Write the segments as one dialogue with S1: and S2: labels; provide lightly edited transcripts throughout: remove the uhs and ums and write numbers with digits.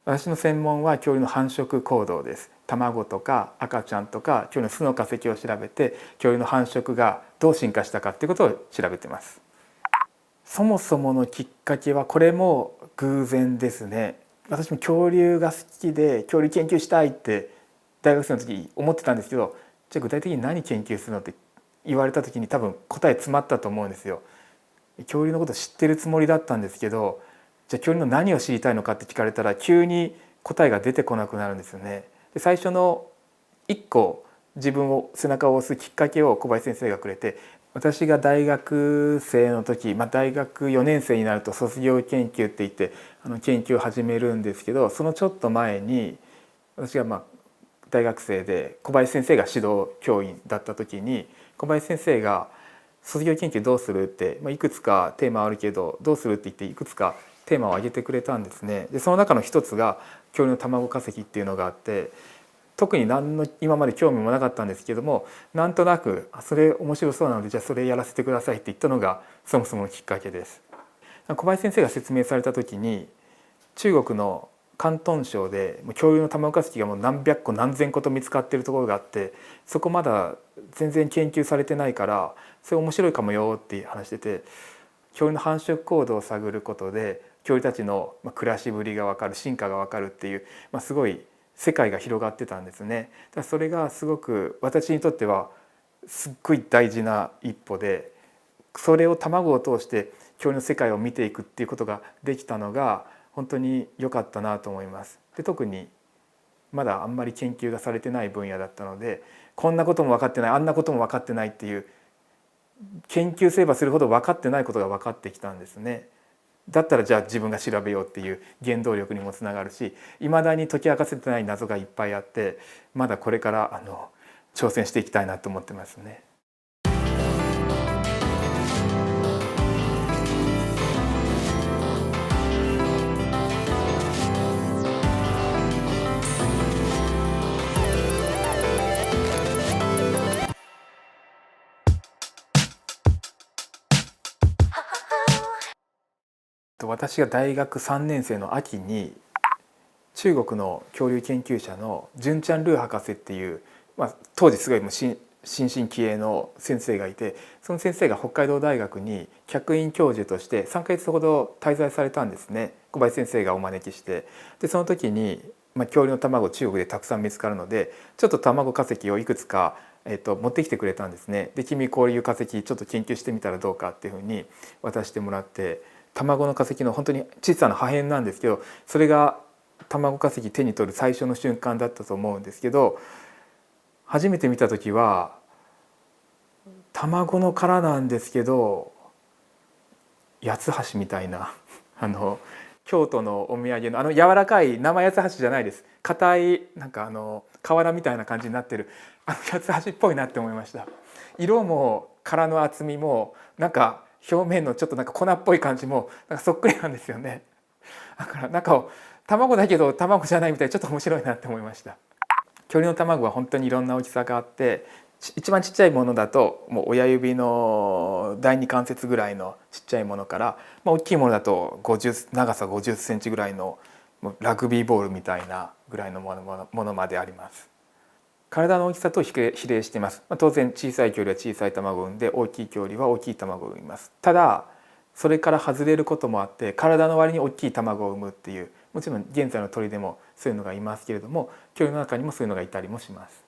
S1: 私の専門は恐竜の繁殖行動です。卵とか赤ちゃんとか恐竜の巣の化石を調べて恐竜の繁殖がどう進化したかっていうことを調べてます。そもそものきっかけはこれも偶然ですね。私も恐竜が好きで恐竜研究したいって大学生の時思ってたんですけど、じゃあ具体的に何研究するのって言われた時に多分答え詰まったと思うんですよ。恐竜のこと知ってるつもりだったんですけど、じゃあ恐竜の何を知りたいのかって聞かれたら急に答えが出てこなくなるんですよね。で最初の一個自分を背中を押すきっかけを小林先生がくれて、私が大学生の時、大学4年生になると卒業研究って言って研究を始めるんですけど、そのちょっと前に私が大学生で小林先生が指導教員だった時に、小林先生が卒業研究どうするって、いくつかテーマあるけどどうするって言っていくつかテーマを挙げてくれたんですね。でその中の一つが恐竜の卵化石っていうのがあって、特に何の今まで興味もなかったんですけども、なんとなくそれ面白そうなのでじゃあそれやらせてくださいって言ったのがそもそものきっかけです。小林先生が説明された時に、中国の広東省で恐竜の卵化石がもう何百個何千個と見つかっているところがあって、そこまだ全然研究されてないからそれ面白いかもよって話してて、恐竜の繁殖行動を探ることで恐竜たちの暮らしぶりが分かる、進化が分かるっていう、すごい世界が広がってたんですね。だからそれがすごく私にとってはすっごい大事な一歩で、それを卵を通して恐竜の世界を見ていくっていうことができたのが本当に良かったなと思います。で特にまだあんまり研究がされてない分野だったので、こんなことも分かってない、あんなことも分かってないっていう、研究すればするほど分かってないことが分かってきたんですね。だったらじゃあ自分が調べようっていう原動力にもつながるし、いまだに解き明かせてない謎がいっぱいあって、まだこれから挑戦していきたいなと思ってますね。私が大学3年生の秋に中国の恐竜研究者のジュン・チャン・ルー博士っていう、当時すごい新進気鋭の先生がいて、その先生が北海道大学に客員教授として3ヶ月ほど滞在されたんですね。小林先生がお招きして、でその時に、恐竜の卵中国でたくさん見つかるのでちょっと卵化石をいくつか、持ってきてくれたんですね。で君こういう化石ちょっと研究してみたらどうかっていうふうに渡してもらって、卵の化石の本当に小さな破片なんですけど、それが卵化石手に取る最初の瞬間だったと思うんですけど、初めて見た時は卵の殻なんですけど八つ橋みたいな京都のお土産の柔らかい生八つ橋じゃないです。硬い瓦みたいな感じになってる八つ橋っぽいなって思いました。色も殻の厚みも表面のちょっと粉っぽい感じもそっくりなんですよね。だから卵だけど卵じゃないみたいでちょっと面白いなって思いました。恐竜の卵は本当にいろんな大きさがあって、一番ちっちゃいものだともう親指の第二関節ぐらいのちっちゃいものから、大きいものだと長さ50センチぐらいのラグビーボールみたいなぐらいのものまであります。体の大きさと比例しています。当然小さい恐竜は小さい卵を産んで、大きい恐竜は大きい卵を産みます。ただそれから外れることもあって、体の割に大きい卵を産むっていう、もちろん現在の鳥でもそういうのがいますけれども、恐竜の中にもそういうのがいたりもします。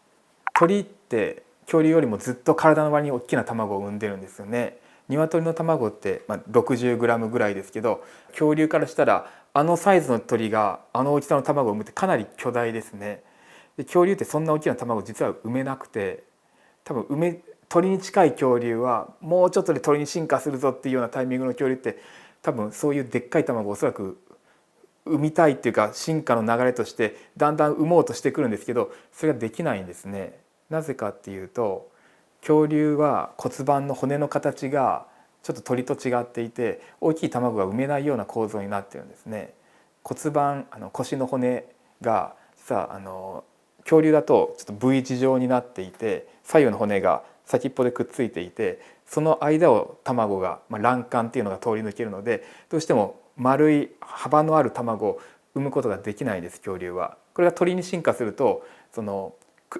S1: 鳥って恐竜よりもずっと体の割に大きな卵を産んでるんですよね。鶏の卵って60グラムぐらいですけど、恐竜からしたらサイズの鳥が大きさの卵を産むってかなり巨大ですね。で恐竜ってそんな大きな卵実は産めなくて、多分鳥に近い恐竜はもうちょっとで鳥に進化するぞっていうようなタイミングの恐竜って多分そういうでっかい卵をおそらく産みたいっていうか進化の流れとしてだんだん産もうとしてくるんですけど、それができないんですね。なぜかっていうと、恐竜は骨盤の骨の形がちょっと鳥と違っていて、大きい卵が産めないような構造になってるんですね。骨盤腰の骨が実は恐竜だとちょっと V 字状になっていて、左右の骨が先っぽでくっついていて、その間を卵が卵管っていうのが通り抜けるので、どうしても丸い幅のある卵を産むことができないんです、恐竜は。これが鳥に進化するとその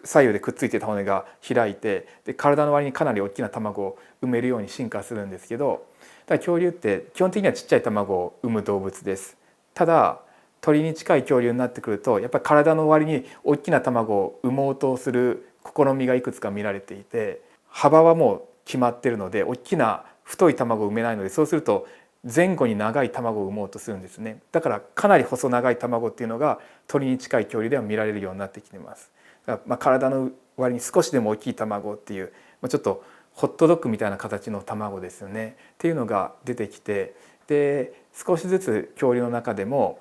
S1: 左右でくっついてた骨が開いて、で体の割にかなり大きな卵を産めるように進化するんですけど、ただ恐竜って基本的にはちっちゃい卵を産む動物です。ただ鳥に近い恐竜になってくるとやっぱり体の割に大きな卵を産もうとする試みがいくつか見られていて、幅はもう決まってるので大きな太い卵を産めないので、そうすると前後に長い卵を産もうとするんですね。だからかなり細長い卵っていうのが鳥に近い恐竜では見られるようになってきています。だから体の割に少しでも大きい卵っていう、ちょっとホットドッグみたいな形の卵ですよねっていうのが出てきて、で少しずつ恐竜の中でも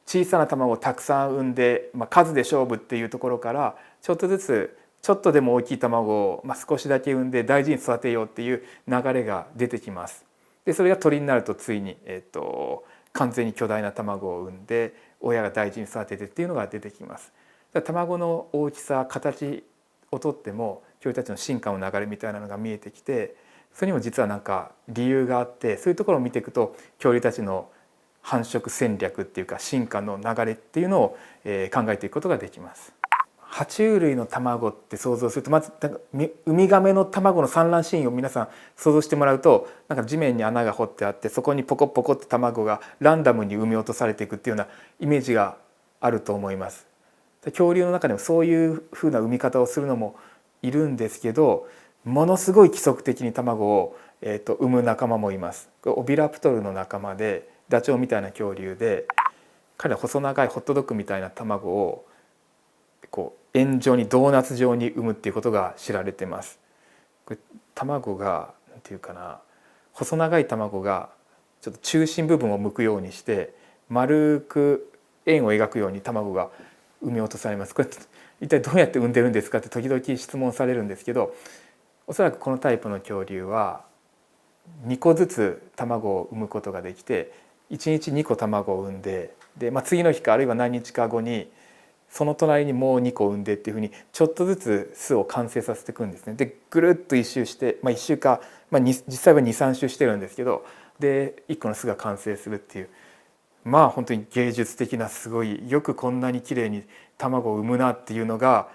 S1: 小さな卵をたくさん産んで、数で勝負っていうところからちょっとずつちょっとでも大きい卵を、少しだけ産んで大事に育てようっていう流れが出てきます。でそれが鳥になるとついに、完全に巨大な卵を産んで親が大事に育ててっていうのが出てきます。卵の大きさ形をとっても恐竜たちの進化の流れみたいなのが見えてきて、それにも実はなんか理由があって、そういうところを見ていくと恐竜たちの繁殖戦略っていうか進化の流れっていうのを考えていくことができます。爬虫類の卵って想像すると、まずウミガメの卵の産卵シーンを皆さん想像してもらうと、なんか地面に穴が掘ってあってそこにポコポコって卵がランダムに産み落とされていくっていうようなイメージがあると思います。恐竜の中でもそういうふうな産み方をするのもいるんですけど、ものすごい規則的に卵を、産む仲間もいます。オビラプトルの仲間でダチョウみたいな恐竜で、彼は細長いホットドッグみたいな卵を円状にドーナツ状に産むっていうことが知られてます。これ卵がなんていうかな、細長い卵がちょっと中心部分を向くようにして丸く円を描くように卵が産み落とされます。これ一体どうやって産んでるんですかって時々質問されるんですけど、おそらくこのタイプの恐竜は2個ずつ卵を産むことができて、1日2個卵を産んで、次の日かあるいは何日か後にその隣にもう2個産んでっていうふうにちょっとずつ巣を完成させていくんですね。でぐるっと一周して、1周か、実際は23周してるんですけど、で1個の巣が完成するっていう、本当に芸術的な、すごいよくこんなに綺麗に卵を産むなっていうのが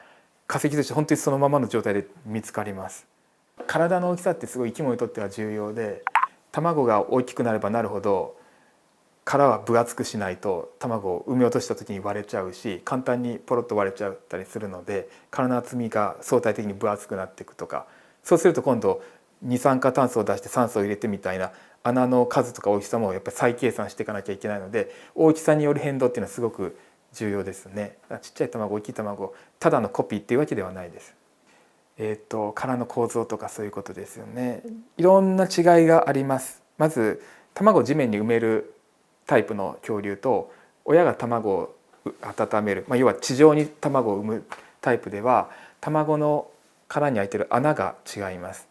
S1: 化石として本当にそのままの状態で見つかります。体の大きさってすごい生き物にとっては重要で、卵が大きくなればなるほど殻は分厚くしないと卵を産み落とした時に割れちゃうし、簡単にポロッと割れちゃったりするので、殻の厚みが相対的に分厚くなっていくとか、そうすると今度二酸化炭素を出して酸素を入れてみたいな穴の数とか大きさもやっぱり再計算していかなきゃいけないので、大きさによる変動っていうのはすごく重要ですね。ちっちゃい卵大きい卵ただのコピーっていうわけではないです。殻の構造とかそういうことですよね。いろんな違いがあります。まず卵を地面に埋めるタイプの恐竜と親が卵を温める、要は地上に卵を産むタイプでは卵の殻に開いてる穴が違います。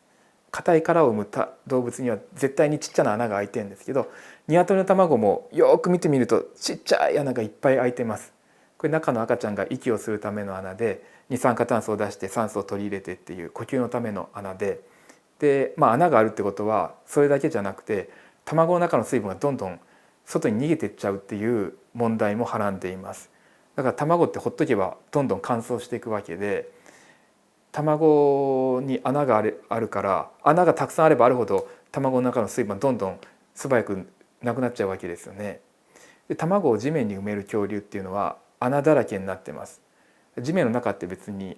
S1: 硬い殻を産む動物には絶対にちっちゃな穴が開いてるんですけど、鶏の卵もよく見てみるとちっちゃい穴がいっぱい開いてます。これ中の赤ちゃんが息をするための穴で、二酸化炭素を出して酸素を取り入れてっていう呼吸のための穴で、穴があるってことはそれだけじゃなくて卵の中の水分がどんどん外に逃げていっちゃうっていう問題もはらんでいます。だから卵ってほっとけばどんどん乾燥していくわけで、卵に穴があるから穴がたくさんあればあるほど卵の中の水分はどんどん素早くなくなっちゃうわけですよね。で卵を地面に埋める恐竜っていうのは穴だらけになってます。地面の中って別に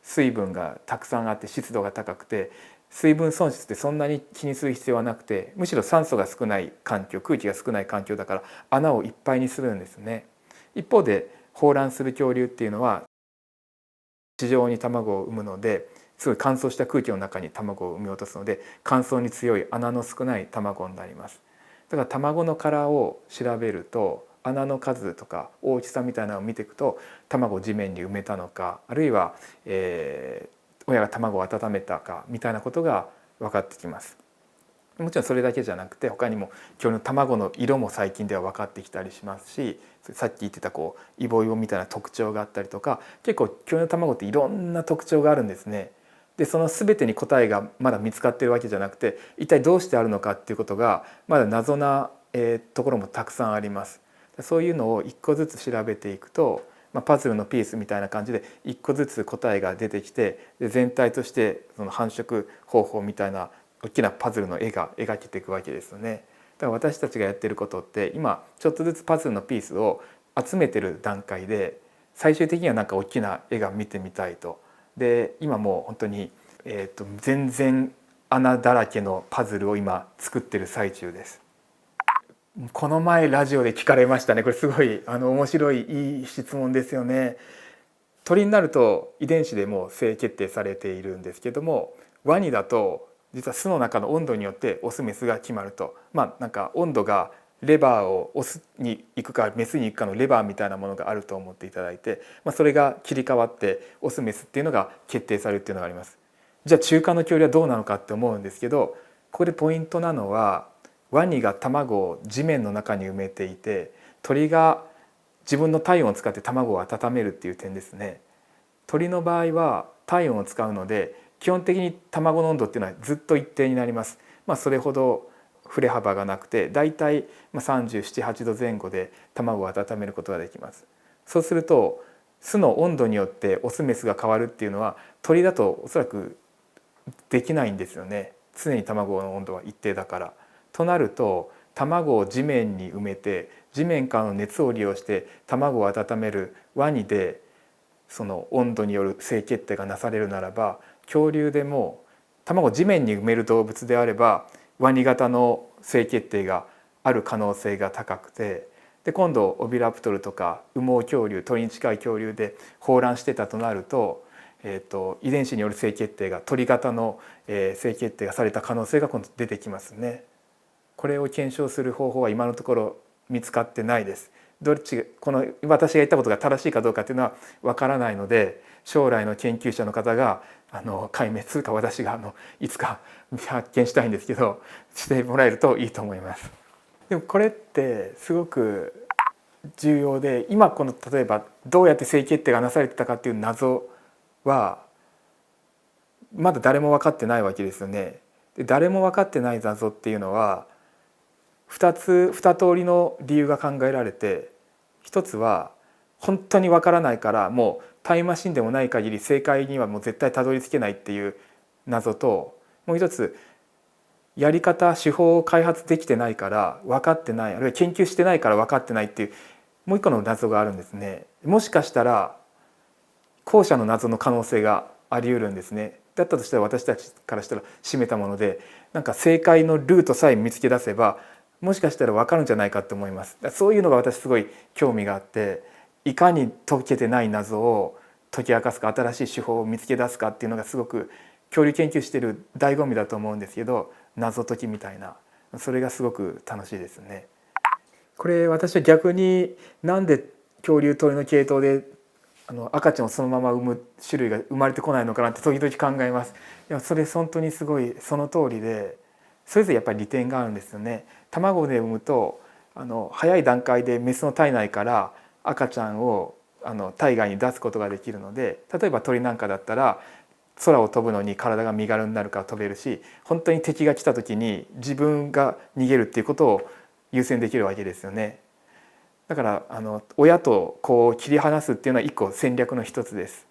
S1: 水分がたくさんあって湿度が高くて、水分損失ってそんなに気にする必要はなくて、むしろ酸素が少ない環境、空気が少ない環境だから穴をいっぱいにするんですね。一方で抱卵する恐竜っていうのは地上に卵を産むので、すごい乾燥した空気の中に卵を産み落とすので乾燥に強い穴の少ない卵になります。だから卵の殻を調べると穴の数とか大きさみたいなのを見ていくと、卵を地面に埋めたのか、あるいは、親が卵を温めたかみたいなことが分かってきます。もちろんそれだけじゃなくて他にも今日の卵の色も最近では分かってきたりしますし、さっき言ってたイボイボみたいな特徴があったりとか、結構今日の卵っていろんな特徴があるんですね。でその全てに答えがまだ見つかっているわけじゃなくて、一体どうしてあるのかっていうことがまだ謎なところもたくさんあります。そういうのを一個ずつ調べていくと、パズルのピースみたいな感じで一個ずつ答えが出てきて、で全体としてその繁殖方法みたいな大きなパズルの絵が描けていくわけですよね。だから私たちがやってることって今ちょっとずつパズルのピースを集めてる段階で、最終的にはなんか大きな絵が見てみたいと。で今もう本当に、全然穴だらけのパズルを今作ってる最中です。この前ラジオで聞かれましたね。これすごい面白いいい質問ですよね。鳥になると遺伝子でもう性決定されているんですけども、ワニだと実は巣の中の温度によってオスメスが決まると。なんか温度がレバーをオスに行くかメスに行くかのレバーみたいなものがあると思っていただいて、それが切り替わってオスメスっていうのが決定されるっていうのがあります。じゃあ中間の恐竜はどうなのかって思うんですけど、ここでポイントなのはワニが卵を地面の中に埋めていて、鳥が自分の体温を使って卵を温めるっていう点ですね。鳥の場合は体温を使うので基本的に卵の温度っていうのはずっと一定になります。それほど振れ幅がなくて、だいたい37、8度前後で卵を温めることができます。そうすると巣の温度によってオスメスが変わるっていうのは鳥だとおそらくできないんですよね。常に卵の温度は一定だから。となると卵を地面に埋めて地面からの熱を利用して卵を温めるワニでその温度による性決定がなされるならば、恐竜でも卵を地面に埋める動物であればワニ型の性決定がある可能性が高くて、で今度オビラプトルとか羽毛恐竜、鳥に近い恐竜で抱卵してたとなると、遺伝子による性決定が鳥型の性決定がされた可能性が今度出てきますね。これを検証する方法は今のところ見つかってないです。どっちこの私が言ったことが正しいかどうかっていうのはわからないので、将来の研究者の方が解明するか私がいつか発見したいんですけどしてもらえるといいと思います。でもこれってすごく重要で、今この例えばどうやって性決定がなされてたかっていう謎はまだ誰も分かってないわけですよね。で誰も分かってない謎っていうのは2通りの理由が考えられて、一つは本当にわからないからもうタイムマシンでもない限り正解にはもう絶対たどり着けないっていう謎と、もう一つやり方手法を開発できてないから分かってない、あるいは研究してないから分かってないっていうもう一個の謎があるんですね。もしかしたら後者の謎の可能性があり得るんですね。だったとしたら私たちからしたら締めたもので、なんか正解のルートさえ見つけ出せばもしかしたら分かるんじゃないかと思います。そういうのが私すごい興味があって、いかに解けてない謎を解き明かすか、新しい手法を見つけ出すかっていうのがすごく恐竜研究してる醍醐味だと思うんですけど、謎解きみたいな、それがすごく楽しいですね。これ私は逆になんで恐竜鳥の系統で赤ちゃんをそのまま産む種類が生まれてこないのかなって時々考えます。いやそれ本当にすごいその通りで、それぞれやっぱり利点があるんですよね。卵で産むと早い段階でメスの体内から赤ちゃんを体外に出すことができるので、例えば鳥なんかだったら空を飛ぶのに体が身軽になるから飛べるし、本当に敵が来た時に自分が逃げるっていうことを優先できるわけですよね。だから親と子を切り離すっていうのは一個戦略の一つです。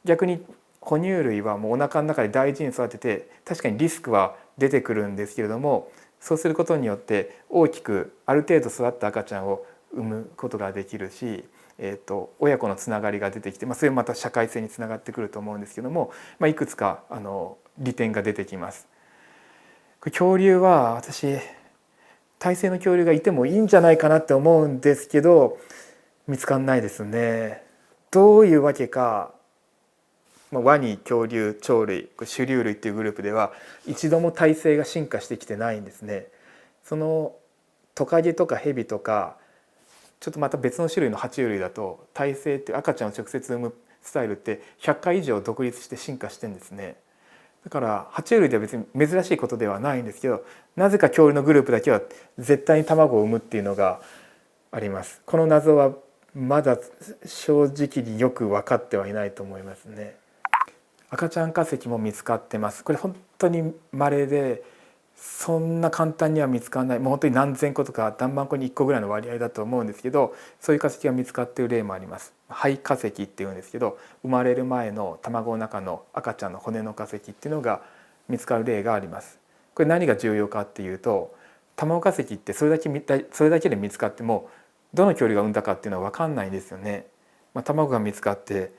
S1: 逆に哺乳類はもうお腹の中で大事に育てて、確かにリスクは出てくるんですけれども、そうすることによって大きくある程度育った赤ちゃんを産むことができるし、親子のつながりが出てきて、それもまた社会性につながってくると思うんですけども、いくつか利点が出てきます。恐竜は私胎生の恐竜がいてもいいんじゃないかなって思うんですけど見つかんないですね。どういうわけか、ワニ、恐竜、鳥類、種竜類っていうグループでは一度も胎生が進化してきてないんですね。そのトカゲとかヘビとかちょっとまた別の種類の爬虫類だと胎生っていう赤ちゃんを直接産むスタイルって100回以上独立して進化してんですね。だから爬虫類では別に珍しいことではないんですけど、なぜか恐竜のグループだけは絶対に卵を産むっていうのがあります。この謎はまだ正直によく分かってはいないと思いますね。赤ちゃん化石も見つかってます。これ本当に稀で、そんな簡単には見つからない、もう本当に何千個とか何万個に1個ぐらいの割合だと思うんですけど、そういう化石が見つかっている例もあります。胚化石っていうんですけど、生まれる前の卵の中の赤ちゃんの骨の化石っていうのが見つかる例があります。これ何が重要かっていうと、卵化石ってそれだけで見つかってもどの恐竜が産んだかっていうのは分かんないんですよね。卵が見つかって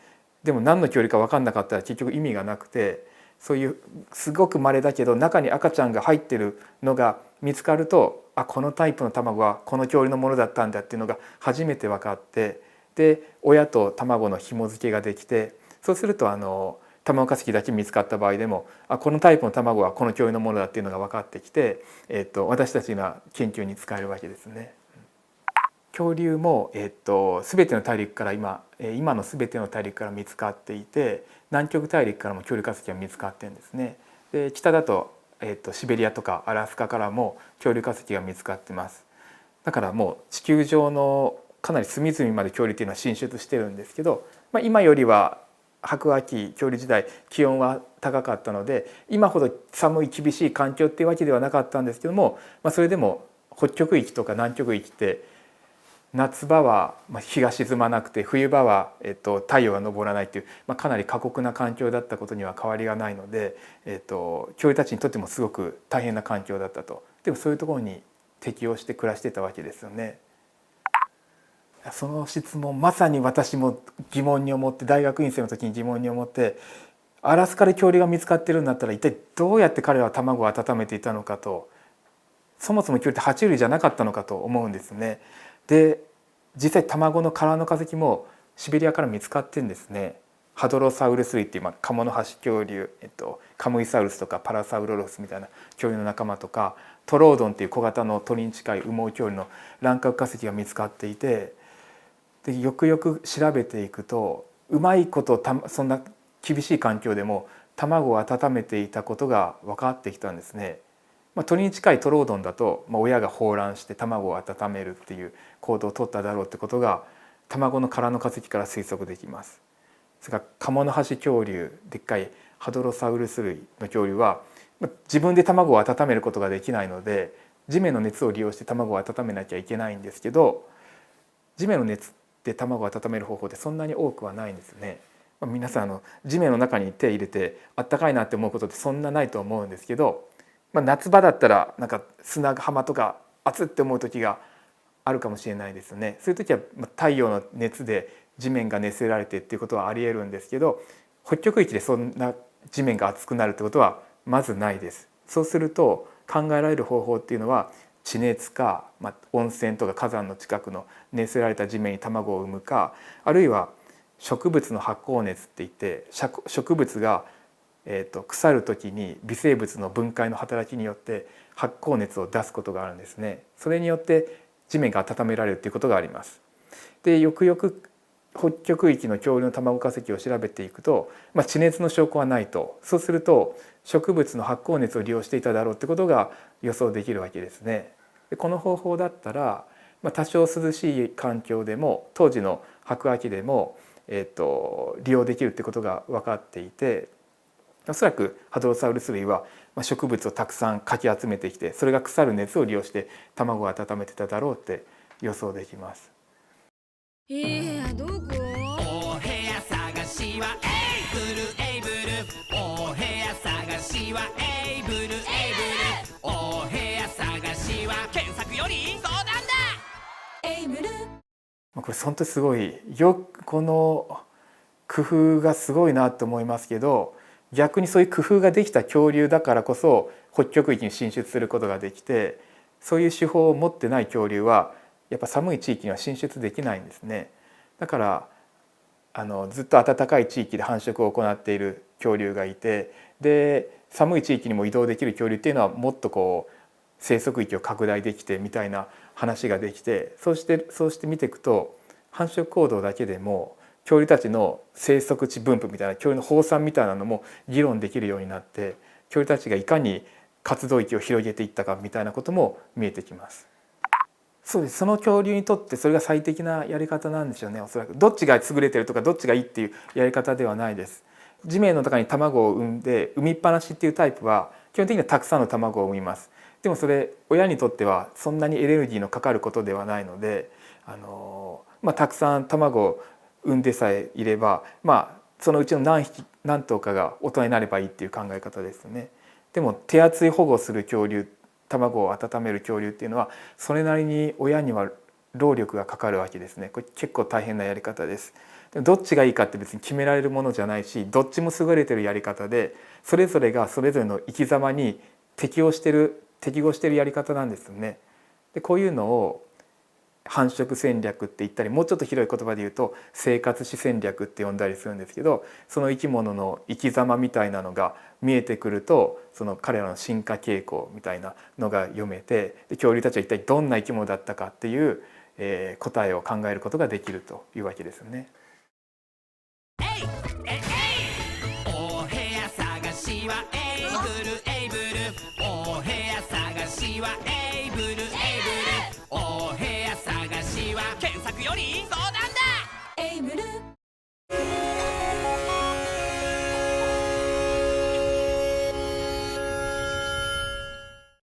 S1: でも何の恐竜か分かんなかったら結局意味がなくて、そういうすごく稀だけど中に赤ちゃんが入ってるのが見つかると、あ、このタイプの卵はこの恐竜のものだったんだっていうのが初めて分かって、で親と卵の紐付けができて、そうすると卵化石だけ見つかった場合でも、あ、このタイプの卵はこの恐竜のものだっていうのが分かってきて、私たちが研究に使えるわけですね。恐竜も、全ての大陸から今の全ての大陸から見つかっていて、南極大陸からも恐竜化石が見つかってるんですね。で北だと、シベリアとかアラスカからも恐竜化石が見つかってます。だからもう地球上のかなり隅々まで恐竜っていうのは進出してるんですけど、今よりは白亜紀恐竜時代気温は高かったので今ほど寒い厳しい環境っていうわけではなかったんですけども、それでも北極域とか南極域って夏場は日が沈まなくて冬場は太陽が昇らないっていう、かなり過酷な環境だったことには変わりがないので、恐竜たちにとってもすごく大変な環境だったと。でもそういうところに適応して暮らしてたわけですよね。その質問まさに私も疑問に思って、大学院生の時に疑問に思って、アラスカで恐竜が見つかってるんだったら一体どうやって彼らは卵を温めていたのかと、そもそも恐竜って爬虫類じゃなかったのかと思うんですね。で実際卵の殻の化石もシベリアから見つかってんですね。ハドロサウルス類っていうカモノハシ恐竜、カムイサウルスとかパラサウロロスみたいな恐竜の仲間とか、トロードンっていう小型の鳥に近い羽毛恐竜の卵殻化石が見つかっていて、でよくよく調べていくとうまいことそんな厳しい環境でも卵を温めていたことが分かってきたんですね。鳥に近いトロードンだと、親が抱卵して卵を温めるっていう行動を取っただろうってことが卵の殻の化石から推測できます。それからカモノハシ恐竜、でっかいハドロサウルス類の恐竜は自分で卵を温めることができないので地面の熱を利用して卵を温めなきゃいけないんですけど、地面の熱で卵を温める方法ってそんなに多くはないんですね。皆さん地面の中に手入れてあったかいなって思うことってそんなないと思うんですけど、夏場だったらなんか砂浜とか暑って思う時があるかもしれないですね。そういう時は太陽の熱で地面が熱せられてっていうことはありえるんですけど、北極域でそんな地面が熱くなるってことはまずないです。そうすると考えられる方法っていうのは地熱か、温泉とか火山の近くの熱せられた地面に卵を産むか、あるいは植物の発酵熱って言って植物が腐る時に微生物の分解の働きによって発酵熱を出すことがあるんですね。それによって地面が温められるということがあります。でよくよく北極域の恐竜の卵化石を調べていくと、地熱の証拠はないと。そうすると植物の発酵熱を利用していただろうってことが予想できるわけですね。でこの方法だったら、多少涼しい環境でも当時の白亜紀でも、利用できるってことが分かっていて、おそらくハドロサウルス類は植物をたくさんかき集めてきて、それが腐る熱を利用して卵を温めてただろうって予想できます。
S2: いやどこ？お部屋探しはエイブルエイブル。お部屋探しはエイブルエイブル。お部屋探しは検索より相談だ。エイブル。
S1: これ本当にすごいこの工夫がすごいなと思いますけど、逆にそういう工夫ができた恐竜だからこそ北極域に進出することができて、そういう手法を持ってない恐竜はやっぱ寒い地域には進出できないんですね。だからずっと暖かい地域で繁殖を行っている恐竜がいて、で寒い地域にも移動できる恐竜っていうのはもっと生息域を拡大できてみたいな話ができて、そうして見ていくと繁殖行動だけでも恐竜たちの生息地分布みたいな、恐竜の放散みたいなのも議論できるようになって、恐竜たちがいかに活動域を広げていったかみたいなことも見えてきます。そうです。その恐竜にとってそれが最適なやり方なんでしょうね。おそらくどっちが優れてるとかどっちがいいっていうやり方ではないです。地面の中に卵を産んで産みっぱなしっていうタイプは基本的にはたくさんの卵を産みます。でもそれ親にとってはそんなにエネルギーのかかることではないので、たくさん卵を産んでさえいれば、そのうちの何頭かが大人になればいいっていう考え方ですね。でも手厚い保護する恐竜、卵を温める恐竜っていうのはそれなりに親には労力がかかるわけですね。これ結構大変なやり方です。でもどっちがいいかって別に決められるものじゃないし、どっちも優れてるやり方で、それぞれがそれぞれの生き様に適合してるやり方なんですよね。でこういうのを繁殖戦略って言ったり、もうちょっと広い言葉で言うと生活史戦略って呼んだりするんですけど、その生き物の生き様みたいなのが見えてくると、その彼らの進化傾向みたいなのが読めて、で恐竜たちは一体どんな生き物だったかっていう、答えを考えることができるというわけですよね。
S2: お部屋探しはエイブルエイブル、お部屋探しはエイブルエイブル、お部屋探しは検索より